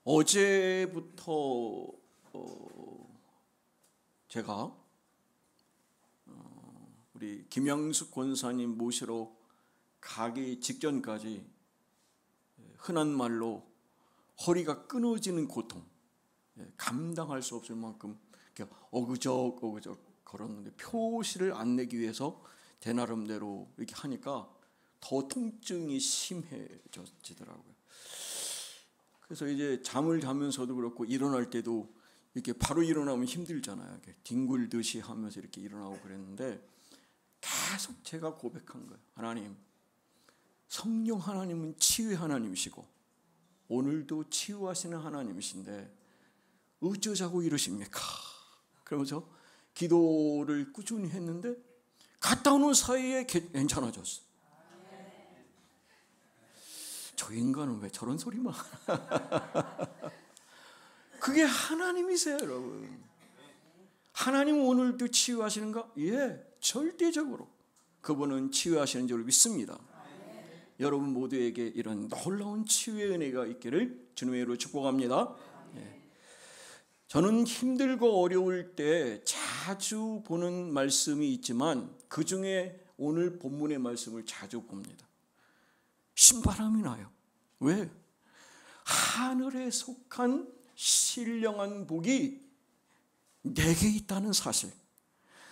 어제부터 제가 우리 김영숙 권사님 모시러 가기 직전까지 흔한 말로 허리가 끊어지는 고통, 감당할 수 없을 만큼 어그적 걸었는데 표시를 안 내기 위해서 제 나름대로 이렇게 하니까 더 통증이 심해지더라고요. 그래서 이제 잠을 자면서도 그렇고 일어날 때도 이렇게 바로 일어나면 힘들잖아요. 이렇게 뒹굴듯이 하면서 이렇게 일어나고 그랬는데 계속 제가 고백한 거예요. 하나님, 성령 하나님은 치유의 하나님이시고 오늘도 치유하시는 하나님이신데 어쩌자고 이러십니까? 그러면서 기도를 꾸준히 했는데 갔다 오는 사이에 괜찮아졌어. 저 인간은 왜 저런 소리만 그게 하나님이세요, 여러분. 하나님은 오늘도 치유하시는가? 예, 절대적으로 그분은 치유하시는 줄 믿습니다. 여러분 모두에게 이런 놀라운 치유의 은혜가 있기를 주님의 이름으로 축복합니다. 저는 힘들고 어려울 때 자주 보는 말씀이 있지만 그 중에 오늘 본문의 말씀을 자주 봅니다. 신바람이 나요. 왜? 하늘에 속한 신령한 복이 내게 있다는 사실.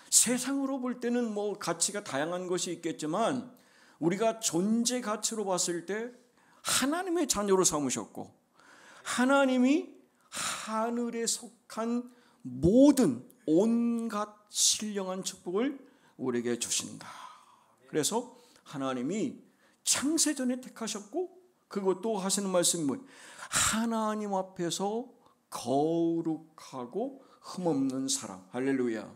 세상으로 볼 때는 뭐 가치가 다양한 것이 있겠지만 우리가 존재 가치로 봤을 때 하나님의 자녀로 삼으셨고 하나님이 하늘에 속한 모든 온갖 신령한 축복을 우리에게 주신다. 그래서 하나님이 창세전에 택하셨고 그것도 하시는 말씀이 뭐예요? 하나님 앞에서 거룩하고 흠없는 사람. 할렐루야.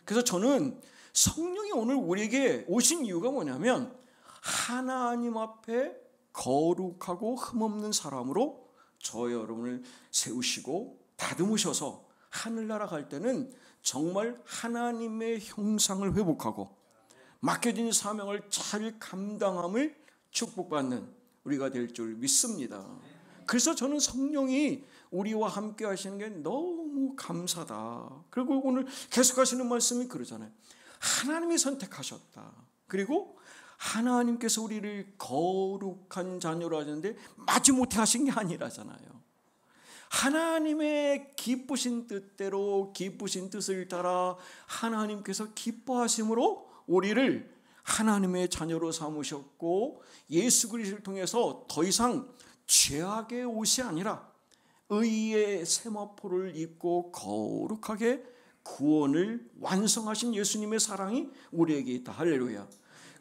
그래서 저는 성령이 오늘 우리에게 오신 이유가 뭐냐면 하나님 앞에 거룩하고 흠없는 사람으로 저 여러분을 세우시고 다듬으셔서 하늘나라 갈 때는 정말 하나님의 형상을 회복하고 맡겨진 사명을 잘 감당함을 축복받는 우리가 될 줄 믿습니다. 그래서 저는 성령이 우리와 함께 하시는 게 너무 감사다. 그리고 오늘 계속하시는 말씀이 그러잖아요. 하나님이 선택하셨다. 그리고 하나님께서 우리를 거룩한 자녀로 하셨는데 마지못해 하신 게 아니라잖아요. 하나님의 기쁘신 뜻대로 기쁘신 뜻을 따라 하나님께서 기뻐하심으로 우리를 하나님의 자녀로 삼으셨고 예수 그리스도를 통해서 더 이상 죄악의 옷이 아니라 의의 세마포를 입고 거룩하게 구원을 완성하신 예수님의 사랑이 우리에게 있다. 할렐루야.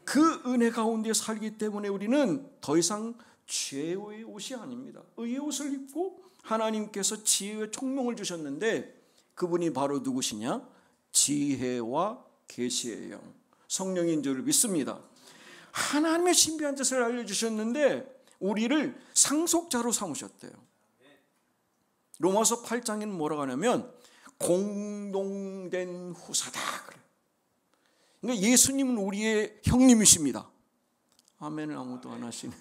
그 은혜 가운데 살기 때문에 우리는 더 이상 죄의 옷이 아닙니다. 의의 옷을 입고 하나님께서 지혜의 총명을 주셨는데 그분이 바로 누구시냐? 지혜와 계시의 영, 성령인 줄 믿습니다. 하나님의 신비한 뜻을 알려주셨는데 우리를 상속자로 삼으셨대요. 로마서 8장에는 뭐라고 하냐면 공동된 후사다. 그러니까 예수님은 우리의 형님이십니다. 아멘을 아무도 안 하시네.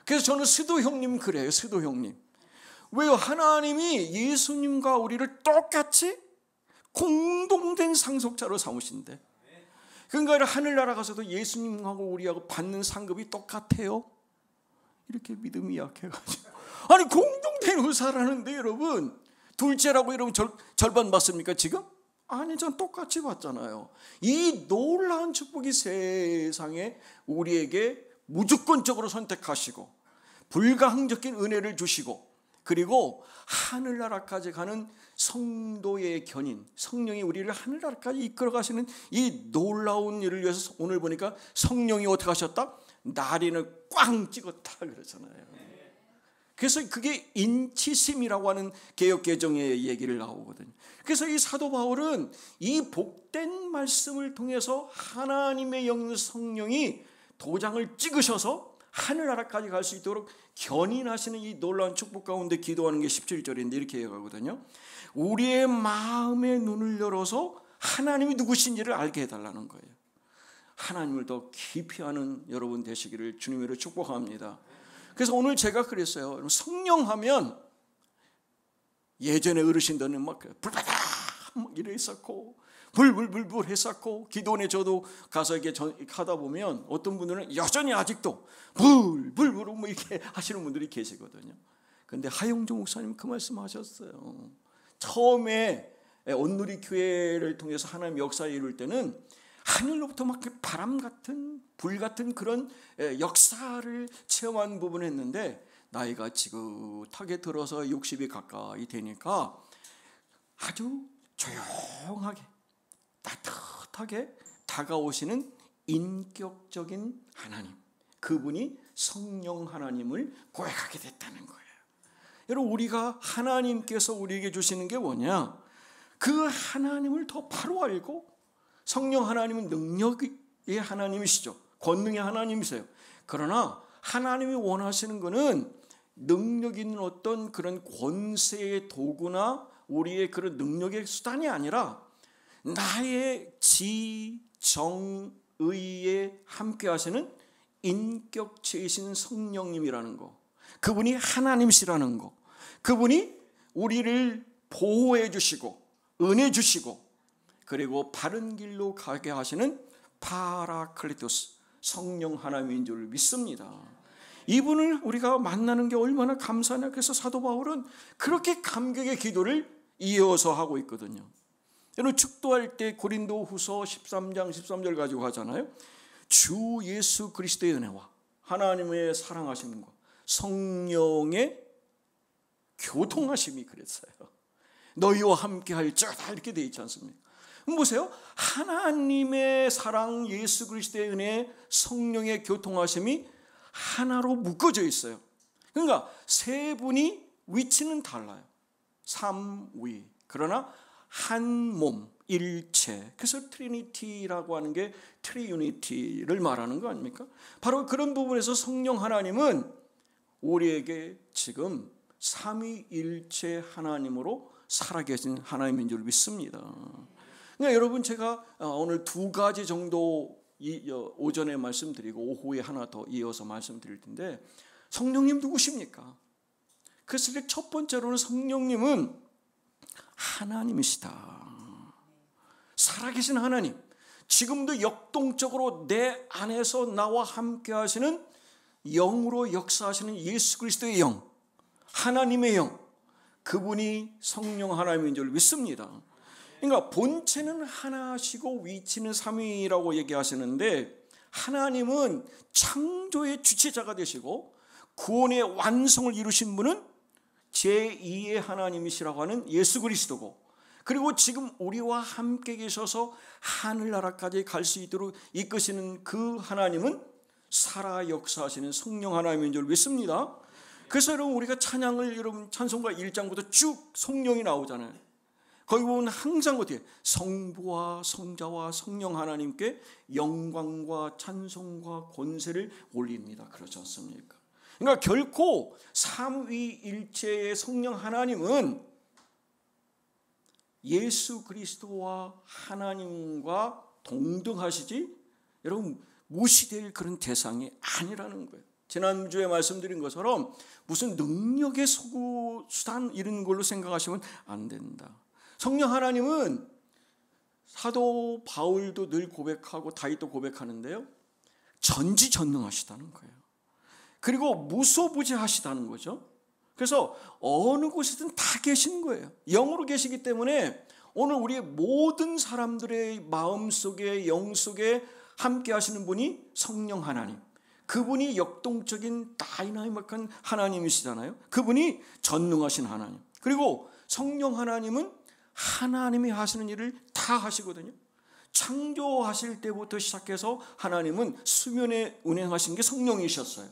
그래서 저는 스도 형님 그래요. 스도 형님. 왜요? 하나님이 예수님과 우리를 똑같이 공동된 상속자로 삼으신대. 그러니까 하늘나라 가서도 예수님하고 우리하고 받는 상급이 똑같아요. 이렇게 믿음이 약해가지고 아니 공동된 후사라는데 여러분 둘째라고 여러분 절반 받습니까 지금? 아니 전 똑같이 받잖아요. 이 놀라운 축복이 세상에 우리에게 무조건적으로 선택하시고 불가항적인 은혜를 주시고 그리고 하늘나라까지 가는 성도의 견인 성령이 우리를 하늘나라까지 이끌어가시는 이 놀라운 일을 위해서 오늘 보니까 성령이 어떻게 하셨다? 나린을 꽝 찍었다 그러잖아요. 그래서 그게 인치심이라고 하는 개역개정의 얘기를 나오거든요. 그래서 이 사도 바울은 이 복된 말씀을 통해서 하나님의 영 성령이 도장을 찍으셔서 하늘나라까지 갈 수 있도록 견인하시는 이 놀라운 축복 가운데 기도하는 게 17절인데 이렇게 해가거든요. 우리의 마음의 눈을 열어서 하나님이 누구신지를 알게 해달라는 거예요. 하나님을 더 깊이 아는 여러분 되시기를 주님으로 축복합니다. 그래서 오늘 제가 그랬어요. 성령하면 예전에 어르신들은 막 불바다 이래 있었고 불불불불 했었고, 기도원에 저도 가서 이렇게 하다 보면 어떤 분들은 여전히 아직도 불불불 뭐 이렇게 하시는 분들이 계시거든요. 근데 하용조 목사님 그 말씀하셨어요. 처음에 온누리 교회를 통해서 하나님 역사에 이룰 때는 하늘로부터 막 바람 같은 불 같은 그런 역사를 체험한 부분을 했는데, 나이가 지긋하게 들어서 60이 가까이 되니까 아주 조용하게 따뜻하게 다가오시는 인격적인 하나님, 그분이 성령 하나님을 고백하게 됐다는 거예요. 여러분, 우리가 하나님께서 우리에게 주시는 게 뭐냐? 그 하나님을 더 바로 알고, 성령 하나님은 능력의 하나님이시죠. 권능의 하나님이세요. 그러나 하나님이 원하시는 것은 능력 있는 어떤 그런 권세의 도구나 우리의 그런 능력의 수단이 아니라 나의 지정의에 함께 하시는 인격체이신 성령님이라는 거, 그분이 하나님이시라는 거, 그분이 우리를 보호해 주시고 은혜 주시고 그리고 바른 길로 가게 하시는 파라클리토스 성령 하나님인 줄 믿습니다. 이분을 우리가 만나는 게 얼마나 감사하냐. 그래서 사도 바울은 그렇게 감격의 기도를 이어서 하고 있거든요. 여러분, 축도할 때 고린도후서 13장 13절 가지고 하잖아요. 주 예수 그리스도의 은혜와 하나님의 사랑하심과 성령의 교통하심이 그랬어요. 너희와 함께 할지어다, 이렇게 되어 있지 않습니까? 보세요. 하나님의 사랑, 예수 그리스도의 은혜, 성령의 교통하심이 하나로 묶어져 있어요. 그러니까 세 분이 위치는 달라요. 삼위. 그러나 한 몸, 일체. 그래서 트리니티라고 하는 게 트리유니티를 말하는 거 아닙니까? 바로 그런 부분에서 성령 하나님은 우리에게 지금 삼위일체 하나님으로 살아계신 하나님인 줄 믿습니다. 그러니까 여러분, 제가 오늘 두 가지 정도 오전에 말씀드리고 오후에 하나 더 이어서 말씀드릴 텐데, 성령님 누구십니까? 그래서 첫 번째로는 성령님은 하나님이시다. 살아계신 하나님, 지금도 역동적으로 내 안에서 나와 함께 하시는 영으로 역사하시는 예수 그리스도의 영, 하나님의 영, 그분이 성령 하나님인 줄 믿습니다. 그러니까 본체는 하나시고 위치는 삼위라고 얘기하시는데, 하나님은 창조의 주체자가 되시고 구원의 완성을 이루신 분은 제2의 하나님이시라고 하는 예수 그리스도고, 그리고 지금 우리와 함께 계셔서 하늘나라까지 갈 수 있도록 이끄시는 그 하나님은 살아 역사하시는 성령 하나님인 줄 믿습니다. 그래서 여러분, 우리가 찬양을, 여러분 찬송가 1장부터 쭉 성령이 나오잖아요. 거기 보면 항상 어떻게 성부와 성자와 성령 하나님께 영광과 찬송과 권세를 올립니다. 그렇지 않습니까? 그러니까 결코 삼위일체의 성령 하나님은 예수 그리스도와 하나님과 동등하시지 여러분 무시될 그런 대상이 아니라는 거예요. 지난주에 말씀드린 것처럼 무슨 능력의 수단 이런 걸로 생각하시면 안 된다. 성령 하나님은 사도 바울도 늘 고백하고 다윗도 고백하는데요, 전지전능하시다는 거예요. 그리고 무소부재하시다는 거죠. 그래서 어느 곳이든 다 계신 거예요. 영으로 계시기 때문에 오늘 우리의 모든 사람들의 마음속에, 영속에 함께 하시는 분이 성령 하나님, 그분이 역동적인 다이나믹한 하나님이시잖아요. 그분이 전능하신 하나님, 그리고 성령 하나님은 하나님이 하시는 일을 다 하시거든요. 창조하실 때부터 시작해서 하나님은 수면에 운행하신 게 성령이셨어요.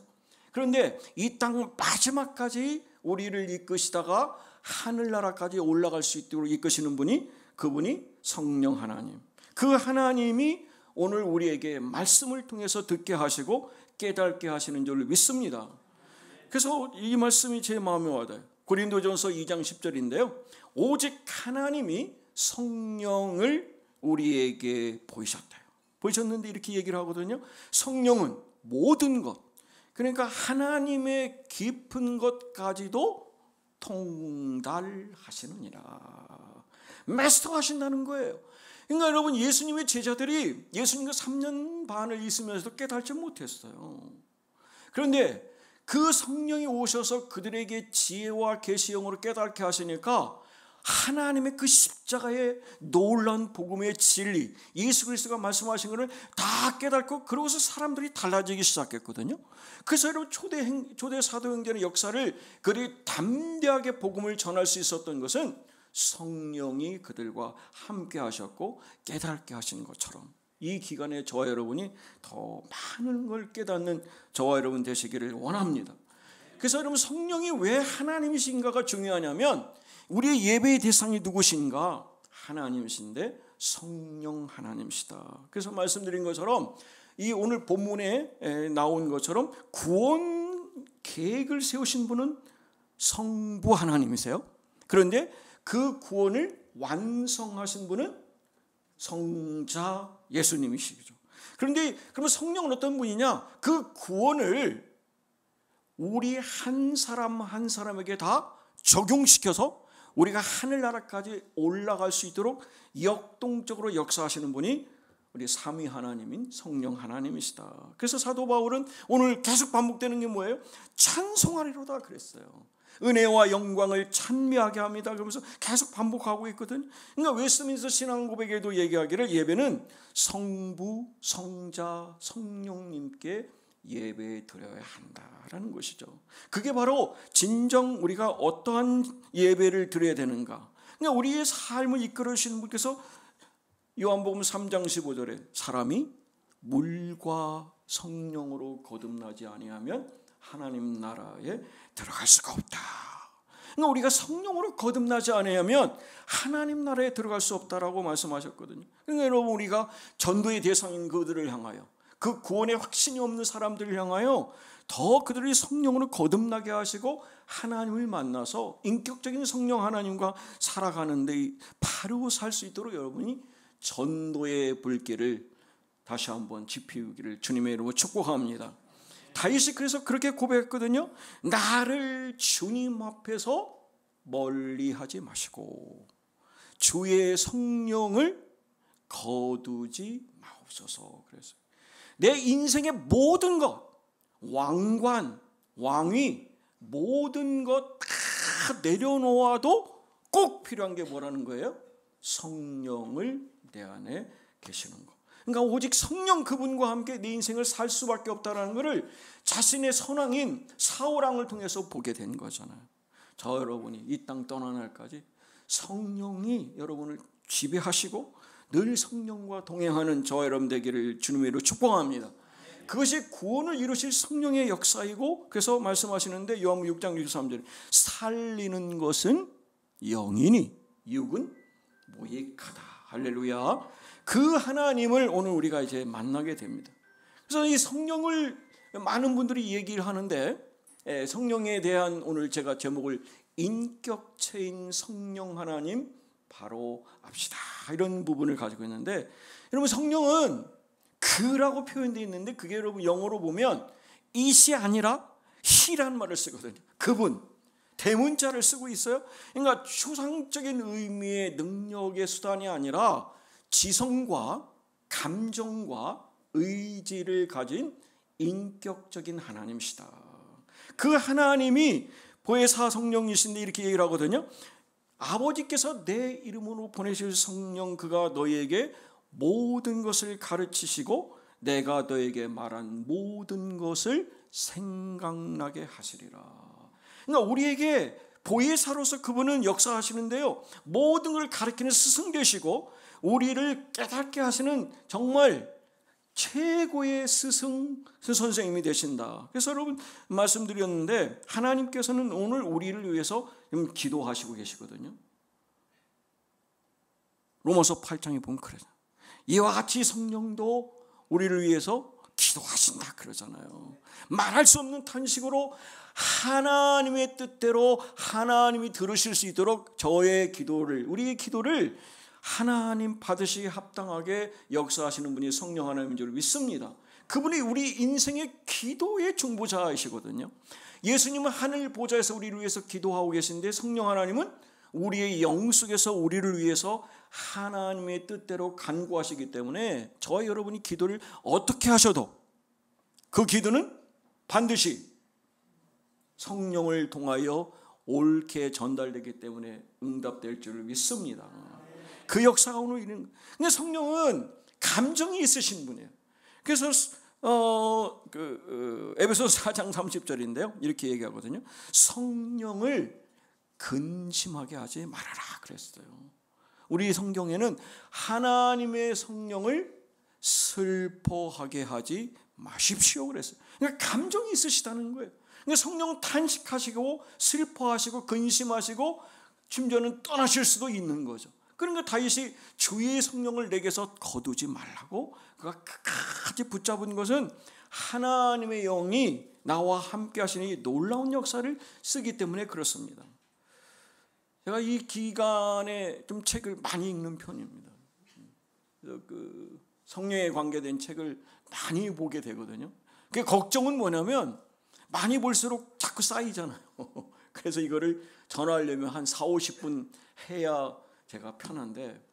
그런데 이 땅 마지막까지 우리를 이끄시다가 하늘나라까지 올라갈 수 있도록 이끄시는 분이, 그분이 성령 하나님. 그 하나님이 오늘 우리에게 말씀을 통해서 듣게 하시고 깨닫게 하시는 줄 믿습니다. 그래서 이 말씀이 제 마음에 와닿아요. 고린도전서 2장 10절인데요. 오직 하나님이 성령을 우리에게 보이셨대요. 보이셨는데 이렇게 얘기를 하거든요. 성령은 모든 것, 그러니까 하나님의 깊은 것까지도 통달하시느니라. 마스터하신다는 거예요. 그러니까 여러분, 예수님의 제자들이 예수님과 3년 반을 있으면서도 깨달지 못했어요. 그런데 그 성령이 오셔서 그들에게 지혜와 계시형으로 깨닫게 하시니까 하나님의 그 십자가의 놀라운 복음의 진리, 예수 그리스도가 말씀하신 것을 다 깨닫고 그러고서 사람들이 달라지기 시작했거든요. 그래서 여러분, 초대 사도행전의 역사를 그들이 담대하게 복음을 전할 수 있었던 것은 성령이 그들과 함께 하셨고 깨닫게 하시는 것처럼, 이 기간에 저와 여러분이 더 많은 걸 깨닫는 저와 여러분 되시기를 원합니다. 그래서 여러분, 성령이 왜 하나님이신가가 중요하냐면, 우리의 예배의 대상이 누구신가? 하나님이신데 성령 하나님이시다. 그래서 말씀드린 것처럼 이 오늘 본문에 나온 것처럼 구원 계획을 세우신 분은 성부 하나님이세요. 그런데 그 구원을 완성하신 분은 성자 예수님이시죠. 그런데 그러면 성령은 어떤 분이냐? 그 구원을 우리 한 사람 한 사람에게 다 적용시켜서 우리가 하늘나라까지 올라갈 수 있도록 역동적으로 역사하시는 분이 우리 삼위 하나님인 성령 하나님이시다. 그래서 사도 바울은 오늘 계속 반복되는 게 뭐예요? 찬송하리로다 그랬어요. 은혜와 영광을 찬미하게 합니다. 그러면서 계속 반복하고 있거든. 그러니까 웨스트민스터 신앙 고백에도 얘기하기를 예배는 성부, 성자, 성령님께 예배 드려야 한다라는 것이죠. 그게 바로 진정 우리가 어떠한 예배를 드려야 되는가. 그러니까 우리의 삶을 이끌으시는 분께서 요한복음 3장 15절에 사람이 물과 성령으로 거듭나지 아니하면 하나님 나라에 들어갈 수가 없다. 그러니까 우리가 성령으로 거듭나지 않으면 하나님 나라에 들어갈 수 없다라고 말씀하셨거든요. 그러니까 여러분, 우리가 전도의 대상인 그들을 향하여, 그 구원의 확신이 없는 사람들을 향하여 더 그들이 성령으로 거듭나게 하시고 하나님을 만나서 인격적인 성령 하나님과 살아가는데 바로 살 수 있도록 여러분이 전도의 불길을 다시 한번 지피우기를 주님의 이름으로 축복합니다. 다윗이 그래서 그렇게 고백했거든요. 나를 주님 앞에서 멀리하지 마시고 주의 성령을 거두지 마옵소서. 그래서 내 인생의 모든 것, 왕관, 왕위, 모든 것 다 내려놓아도 꼭 필요한 게 뭐라는 거예요? 성령을 내 안에 계시는 것. 그러니까 오직 성령 그분과 함께 내 인생을 살 수밖에 없다는 것을 자신의 선왕인 사울왕을 통해서 보게 된 거잖아요. 저 여러분이 이 땅 떠난 날까지 성령이 여러분을 지배하시고 늘 성령과 동행하는 저 여러분 되기를 주님의 이름으로 축복합니다. 그것이 구원을 이루실 성령의 역사이고, 그래서 말씀하시는데 요한복음 6장 63절에 살리는 것은 영이니 육은 무익하다. 할렐루야. 그 하나님을 오늘 우리가 이제 만나게 됩니다. 그래서 이 성령을 많은 분들이 얘기를 하는데, 성령에 대한 오늘 제가 제목을 인격체인 성령 하나님 바로 압시다, 이런 부분을 가지고 있는데, 여러분, 성령은 그라고 표현되어 있는데 그게 여러분 영어로 보면 it이 아니라 he라는 말을 쓰거든요. 그분, 대문자를 쓰고 있어요. 그러니까 추상적인 의미의 능력의 수단이 아니라 지성과 감정과 의지를 가진 인격적인 하나님이시다. 그 하나님이 보혜사 성령이신데 이렇게 얘기를 하거든요. 아버지께서 내 이름으로 보내실 성령, 그가 너희에게 모든 것을 가르치시고 내가 너에게 말한 모든 것을 생각나게 하시리라. 그러니까 우리에게 보혜사로서 그분은 역사하시는데요, 모든 걸 가르치는 스승 되시고 우리를 깨닫게 하시는 정말 최고의 스승 선생님이 되신다. 그래서 여러분 말씀드렸는데, 하나님께서는 오늘 우리를 위해서 기도하시고 계시거든요. 로마서 8장에 보면 그러잖아요. 이와 같이 성령도 우리를 위해서 기도하신다 그러잖아요. 말할 수 없는 탄식으로 하나님의 뜻대로 하나님이 들으실 수 있도록 저의 기도를, 우리의 기도를 하나님 받으시기에 합당하게 역사하시는 분이 성령 하나님인 줄 믿습니다. 그분이 우리 인생의 기도의 중보자이시거든요. 예수님은 하늘 보좌에서 우리를 위해서 기도하고 계신데 성령 하나님은 우리의 영 속에서 우리를 위해서 하나님의 뜻대로 간구하시기 때문에 저와 여러분이 기도를 어떻게 하셔도 그 기도는 반드시 성령을 통하여 옳게 전달되기 때문에 응답될 줄을 믿습니다. 그 역사가 오늘 이런. 근데 성령은 감정이 있으신 분이에요. 그래서 에베소서 4장 30절인데요. 이렇게 얘기하거든요. 성령을 근심하게 하지 말아라 그랬어요. 우리 성경에는 하나님의 성령을 슬퍼하게 하지 마십시오 그랬어요. 그러니까 감정이 있으시다는 거예요. 그러니까 성령은 탄식하시고 슬퍼하시고 근심하시고 심지어는 떠나실 수도 있는 거죠. 그러니까 다윗이 주의 성령을 내게서 거두지 말라고 그가 끝까지 붙잡은 것은 하나님의 영이 나와 함께 하시니 놀라운 역사를 쓰기 때문에 그렇습니다. 제가 이 기간에 좀 책을 많이 읽는 편입니다. 그 성령에 관계된 책을 많이 보게 되거든요. 그 걱정은 뭐냐면 많이 볼수록 자꾸 쌓이잖아요. 그래서 이거를 전화하려면 한 40-50분 해야 제가 편한데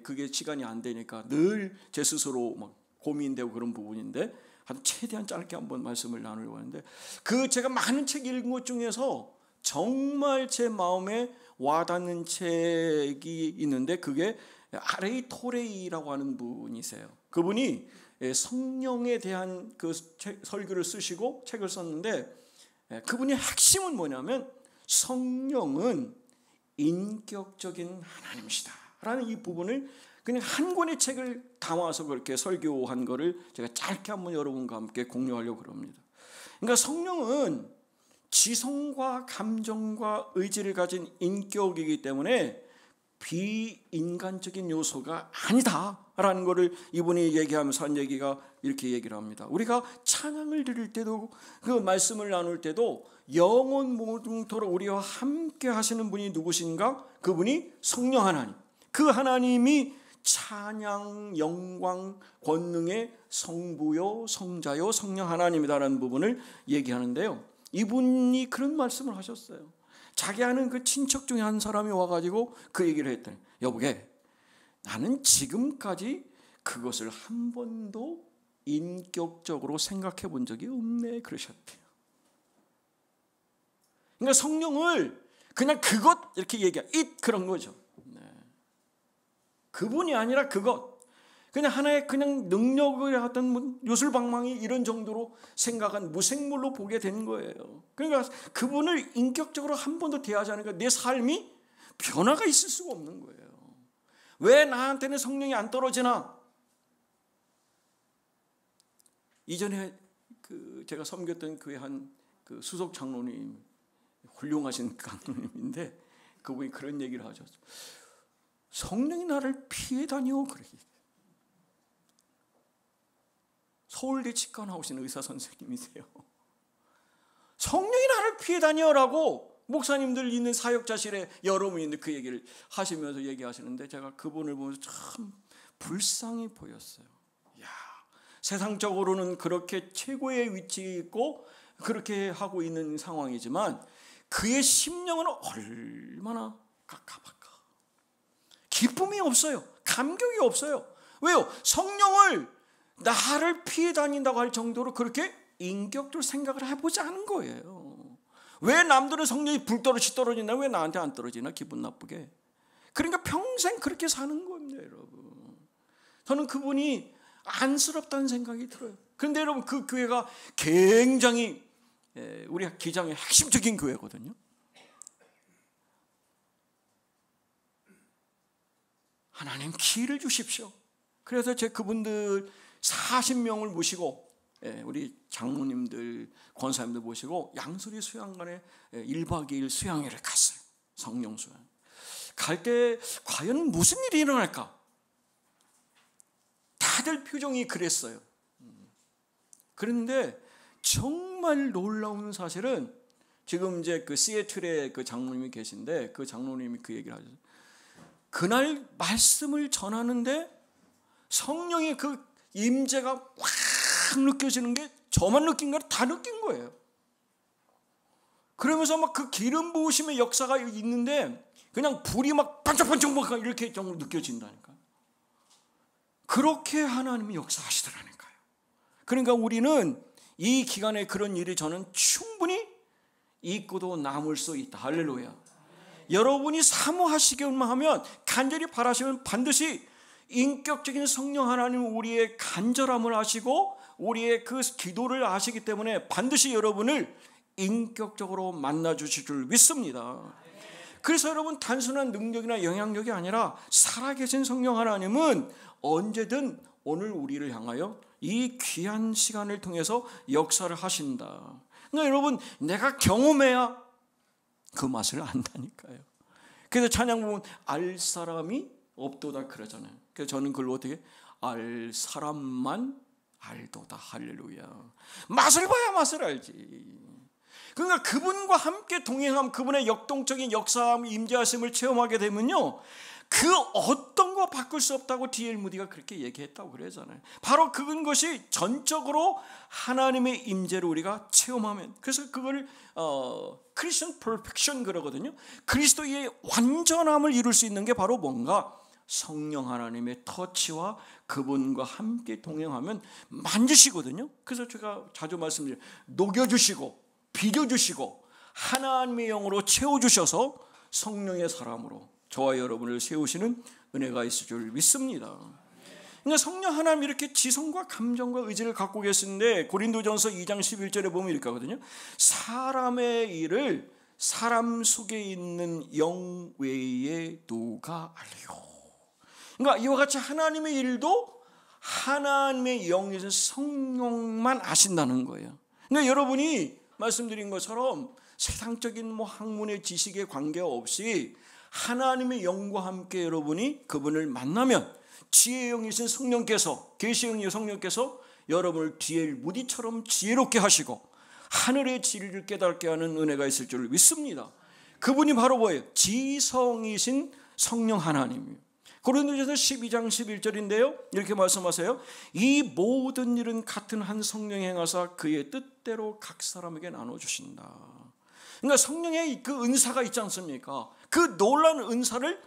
그게 시간이 안 되니까 늘 제 스스로 막 고민되고 그런 부분인데 최대한 짧게 한번 말씀을 나누려고 하는데 그 제가 많은 책 읽은 것 중에서 정말 제 마음에 와닿는 책이 있는데 그게 R.A. 토레이라고 하는 분이세요. 그분이 성령에 대한 그 설교를 쓰시고 책을 썼는데 그분의 핵심은 뭐냐면 성령은 인격적인 하나님이시다 라는 이 부분을 그냥 한 권의 책을 담아서 그렇게 설교한 거를 제가 짧게 한번 여러분과 함께 공유하려고 합니다. 그러니까 성령은 지성과 감정과 의지를 가진 인격이기 때문에 비인간적인 요소가 아니다라는 것을 이분이 얘기하면서 한 얘기가 이렇게 얘기를 합니다. 우리가 찬양을 드릴 때도 그 말씀을 나눌 때도 영원 모동토록 우리와 함께 하시는 분이 누구신가? 그분이 성령 하나님. 그 하나님이 찬양, 영광, 권능의 성부요, 성자요, 성령 하나님이다라는 부분을 얘기하는데요. 이분이 그런 말씀을 하셨어요. 자기 아는 그 친척 중에 한 사람이 와가지고 그 얘기를 했더니 여보게 나는 지금까지 그것을 한 번도 인격적으로 생각해 본 적이 없네 그러셨대요. 그러니까 성령을 그냥 그것 이렇게 얘기해 그런 거죠. 네. 그분이 아니라 그것 그냥 하나의 그냥 능력을 하던 요술방망이 이런 정도로 생각한 무생물로 보게 된 거예요. 그러니까 그분을 인격적으로 한 번도 대하지 않으니까 내 삶이 변화가 있을 수가 없는 거예요. 왜 나한테는 성령이 안 떨어지나? 이전에 제가 섬겼던 교회 한 그 수석 장로님 훌륭하신 장로님인데 그분이 그런 얘기를 하셨어요. 성령이 나를 피해 다녀 그래. 서울대 치과 나오신 의사 선생님이세요. 성령이 나를 피해 다녀라고 목사님들 있는 사역자실에 여러분이 있는데 그 얘기를 하시면서 얘기하시는데 제가 그분을 보면서 참 불쌍히 보였어요. 야, 세상적으로는 그렇게 최고의 위치에 있고 그렇게 하고 있는 상황이지만 그의 심령은 얼마나 깝깝할까. 기쁨이 없어요. 감격이 없어요. 왜요? 성령을 나를 피해 다닌다고 할 정도로 그렇게 인격적으로 생각을 해보지 않은 거예요. 왜 남들은 성령이 불떨어지 떨어진다 왜 나한테 안 떨어지나 기분 나쁘게. 그러니까 평생 그렇게 사는 겁니다 여러분. 저는 그분이 안쓰럽다는 생각이 들어요. 그런데 여러분 그 교회가 굉장히 우리 기장의 핵심적인 교회거든요. 하나님 기회를 주십시오. 그래서 제 그분들 40명을 모시고 우리 장로님들 권사님들 모시고 양수리 수양관에 1박 2일 수양회를 갔어요. 성령 수양. 갈 때 과연 무슨 일이 일어날까? 다들 표정이 그랬어요. 그런데 정말 놀라운 사실은 지금 이제 그 시애틀에 그 장로님이 계신데 그 장로님이 그 얘기를 하셨어요. 그날 말씀을 전하는데 성령의 그 임재가 확 딱 느껴지는 게 저만 느낀 거 다 느낀 거예요. 그러면서 막 그 기름 부으심의 역사가 있는데 그냥 불이 막 반짝반짝 막 이렇게 정도 느껴진다니까. 그렇게 하나님이 역사하시더라니까요. 그러니까 우리는 이 기간에 그런 일이 저는 충분히 있고도 남을 수 있다. 할렐루야. 여러분이 사모하시기만 하면, 간절히 바라시면 반드시 인격적인 성령 하나님 우리의 간절함을 아시고 우리의 그 기도를 아시기 때문에 반드시 여러분을 인격적으로 만나 주실 줄 믿습니다. 그래서 여러분, 단순한 능력이나 영향력이 아니라 살아계신 성령 하나님은 언제든 오늘 우리를 향하여 이 귀한 시간을 통해서 역사를 하신다. 그러니까 여러분, 내가 경험해야 그 맛을 안다니까요. 그래서 찬양 보면 알 사람이 없도다 그러잖아요. 그래서 저는 그걸 어떻게 알 사람만 알도다. 할렐루야. 맛을 봐야 맛을 알지. 그러니까 그분과 함께 동행함, 그분의 역동적인 역사함, 임재하심을 체험하게 되면요, 그 어떤 거 바꿀 수 없다고 D.L. 무디가 그렇게 얘기했다고 그러잖아요. 바로 그것이 전적으로 하나님의 임재를 우리가 체험하면, 그래서 그걸 크리스천 퍼펙션 그러거든요. 그리스도의 완전함을 이룰 수 있는 게 바로 뭔가 성령 하나님의 터치와 그분과 함께 동행하면 만지시거든요. 그래서 제가 자주 말씀드려요. 녹여주시고 비벼주시고 하나님의 영으로 채워주셔서 성령의 사람으로 저와 여러분을 세우시는 은혜가 있을 줄 믿습니다. 그러니까 성령 하나님 이렇게 지성과 감정과 의지를 갖고 계신데, 고린도전서 2장 11절에 보면 이렇게 하거든요. 사람의 일을 사람 속에 있는 영 외에 누가 알리요. 그러니까 이와 같이 하나님의 일도 하나님의 영이신 성령만 아신다는 거예요. 그러니까 여러분이 말씀드린 것처럼 세상적인 학문의 지식에 관계없이 하나님의 영과 함께 여러분이 그분을 만나면 지혜의 영이신 성령께서, 계시의 영이신 성령께서 여러분을 D.L. 무디처럼 지혜롭게 하시고 하늘의 진리를 깨닫게 하는 은혜가 있을 줄 믿습니다. 그분이 바로 뭐예요? 지성이신 성령 하나님이에요. 고린도전서 12장 11절인데요, 이렇게 말씀하세요. 이 모든 일은 같은 한 성령이 행하사 그의 뜻대로 각 사람에게 나눠주신다. 그러니까 성령의 그 은사가 있지 않습니까? 그 놀라운 은사를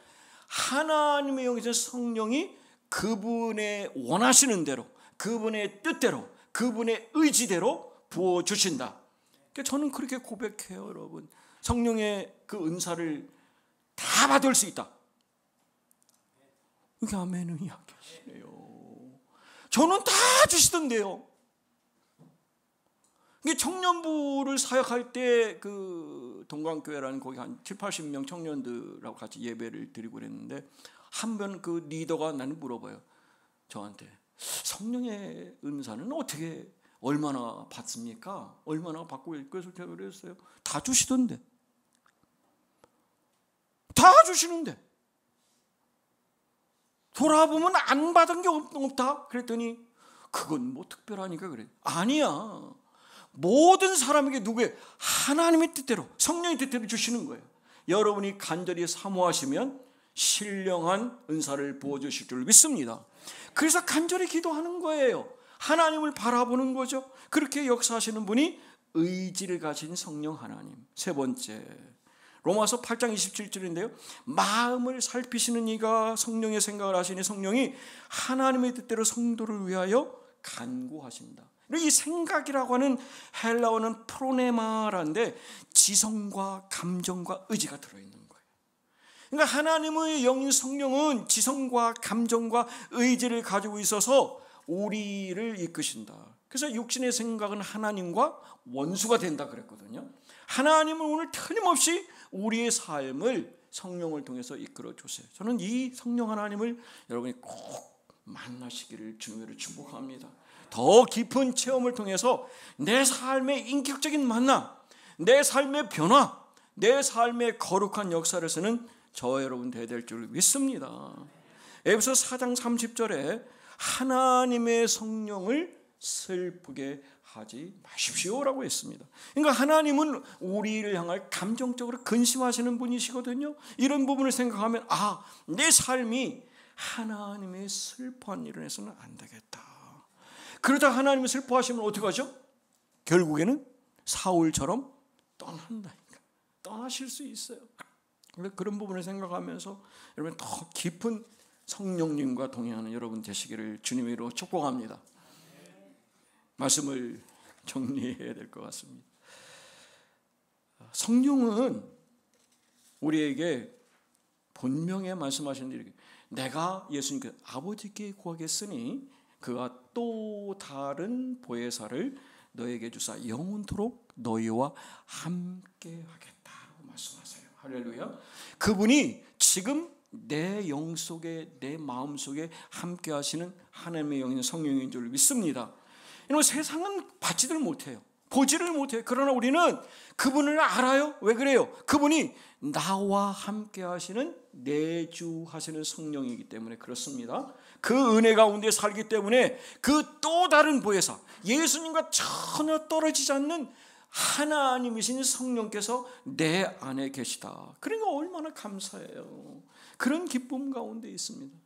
하나님의 영이신 성령이 그분의 원하시는 대로, 그분의 뜻대로, 그분의 의지대로 부어주신다. 그러니까 저는 그렇게 고백해요. 여러분, 성령의 그 은사를 다 받을 수 있다. 이게 아멘은 이야기하시네요. 저는 다 주시던데요. 이게 청년부를 사역할 때 그 동강교회라는 거기 한 7, 80명 청년들하고 같이 예배를 드리고 그랬는데, 한 번 그 리더가 나는 물어봐요. 저한테 성령의 은사는 어떻게 얼마나 받습니까? 얼마나 받고 있고. 그래서 제가 그랬어요. 다 주시던데. 다 주시는데. 돌아보면 안 받은 게 없다. 그랬더니 그건 뭐 특별하니까 그래. 아니야. 모든 사람에게 누구의 하나님의 뜻대로, 성령의 뜻대로 주시는 거예요. 여러분이 간절히 사모하시면 신령한 은사를 부어주실 줄 믿습니다. 그래서 간절히 기도하는 거예요. 하나님을 바라보는 거죠. 그렇게 역사하시는 분이 의지를 가진 성령 하나님. 세 번째, 로마서 8장 27절인데요. 마음을 살피시는 이가 성령의 생각을 하시니 성령이 하나님의 뜻대로 성도를 위하여 간구하신다. 이 생각이라고 하는 헬라어는 프로네마라는데 지성과 감정과 의지가 들어있는 거예요. 그러니까 하나님의 영인 성령은 지성과 감정과 의지를 가지고 있어서 우리를 이끄신다. 그래서 육신의 생각은 하나님과 원수가 된다 그랬거든요. 하나님은 오늘 틀림없이 우리의 삶을 성령을 통해서 이끌어 주세요. 저는 이 성령 하나님을 여러분이 꼭 만나시기를 주님으로 축복합니다. 더 깊은 체험을 통해서 내 삶의 인격적인 만남, 내 삶의 변화, 내 삶의 거룩한 역사를 쓰는 저와 여러분 되될 줄 믿습니다. 에베소서 4장 30절에 하나님의 성령을 슬프게 하지 마십시오라고 했습니다. 그러니까 하나님은 우리를 향할 감정적으로 근심하시는 분이시거든요. 이런 부분을 생각하면 내 삶이 하나님의 슬퍼한 일을 해서는 안 되겠다. 그러다 하나님이 슬퍼하시면 어떻게 하죠? 결국에는 사울처럼 떠난다니까. 떠나실 수 있어요. 그런 부분을 생각하면서 여러분 더 깊은 성령님과 동행하는 여러분 되시기를 주님의 이름으로 축복합니다. 말씀을 정리해야 될 것 같습니다. 성령은 우리에게 본명에 말씀하시는 이렇게 내가 예수님께 아버지께 구하겠으니 그가 또 다른 보혜사를 너에게 주사 영원토록 너희와 함께 하겠다고 말씀하세요. 할렐루야. 그분이 지금 내 영 속에 내 마음 속에 함께 하시는 하나님의 영인 성령인 줄 믿습니다. 여러분 세상은 받지를 못해요. 보지를 못해요. 그러나 우리는 그분을 알아요. 왜 그래요? 그분이 나와 함께 하시는 내주하시는 성령이기 때문에 그렇습니다. 그 은혜 가운데 살기 때문에 그 또 다른 보혜사 예수님과 전혀 떨어지지 않는 하나님이신 성령께서 내 안에 계시다. 그러니까 얼마나 감사해요. 그런 기쁨 가운데 있습니다.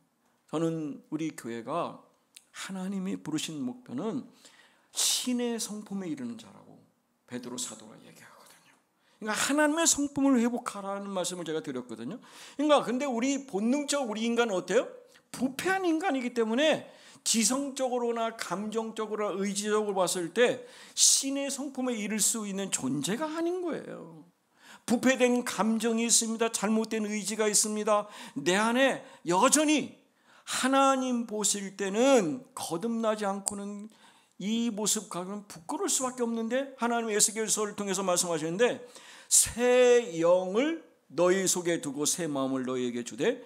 저는 우리 교회가 하나님이 부르신 목표는 신의 성품에 이르는 자라고 베드로 사도가 얘기하거든요. 그러니까 하나님의 성품을 회복하라는 말씀을 제가 드렸거든요. 그러니까 근데 우리 본능적 우리 인간은 어때요? 부패한 인간이기 때문에 지성적으로나 감정적으로나 의지적으로 봤을 때 신의 성품에 이를 수 있는 존재가 아닌 거예요. 부패된 감정이 있습니다. 잘못된 의지가 있습니다. 내 안에 여전히 하나님 보실 때는 거듭나지 않고는 이 모습 가면 부끄러울 수밖에 없는데 하나님의 에스겔서를 통해서 말씀하시는데 새 영을 너희 속에 두고 새 마음을 너희에게 주되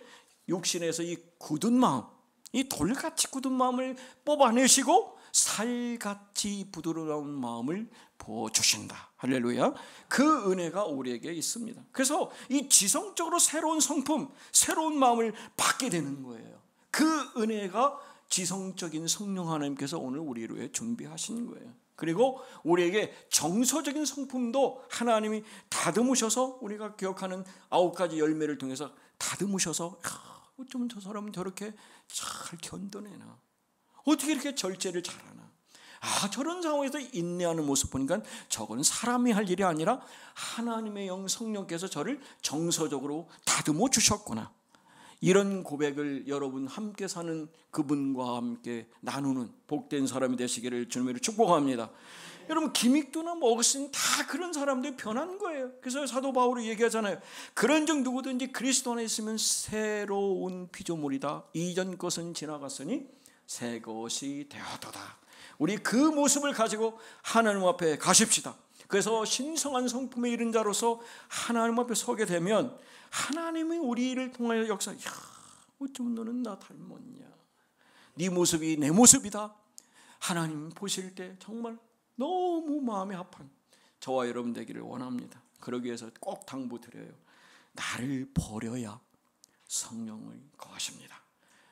육신에서 이 굳은 마음 이 돌같이 굳은 마음을 뽑아내시고 살같이 부드러운 마음을 부어주신다. 할렐루야. 그 은혜가 우리에게 있습니다. 그래서 이 지성적으로 새로운 성품 새로운 마음을 받게 되는 거예요. 그 은혜가 지성적인 성령 하나님께서 오늘 우리를 위해 준비하신 거예요. 그리고 우리에게 정서적인 성품도 하나님이 다듬으셔서 우리가 기억하는 9가지 열매를 통해서 다듬으셔서 어쩌면 저 사람은 저렇게 잘 견뎌내나 어떻게 이렇게 절제를 잘하나 저런 상황에서 인내하는 모습 보니까 저건 사람이 할 일이 아니라 하나님의 영 성령께서 저를 정서적으로 다듬어 주셨구나. 이런 고백을 여러분 함께 사는 그분과 함께 나누는 복된 사람이 되시기를 주님으로 축복합니다. 여러분 김익두나 어거스틴 다 그런 사람들이 변한 거예요. 그래서 사도 바울이 얘기하잖아요. 그런즉 누구든지 그리스도 안에 있으면 새로운 피조물이다. 이전 것은 지나갔으니 새 것이 되었도다. 우리 그 모습을 가지고 하나님 앞에 가십시다. 그래서 신성한 성품에 이른 자로서 하나님 앞에 서게 되면 하나님이 우리를 통하여 역사. 어쩜 너는 나 닮았냐. 네 모습이 내 모습이다. 하나님 보실 때 정말 너무 마음이 아픈 저와 여러분 되기를 원합니다. 그러기 위해서 꼭 당부드려요. 나를 버려야 성령을 거하십니다.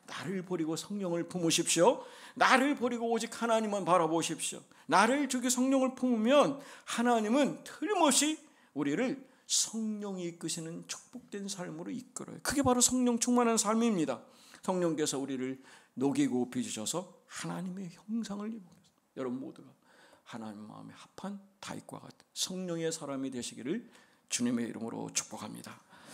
나를 버리고 성령을 품으십시오. 나를 버리고 오직 하나님만 바라보십시오. 나를 주기 성령을 품으면 하나님은 틀림없이 우리를 성령이 이끄시는 축복된 삶으로 이끌어요. 그게 바로 성령 충만한 삶입니다. 성령께서 우리를 녹이고 빚으셔서 하나님의 형상을 입으셨어요. 여러분 모두가 하나님 마음에 합한 다윗과 같은 성령의 사람이 되시기를 주님의 이름으로 축복합니다.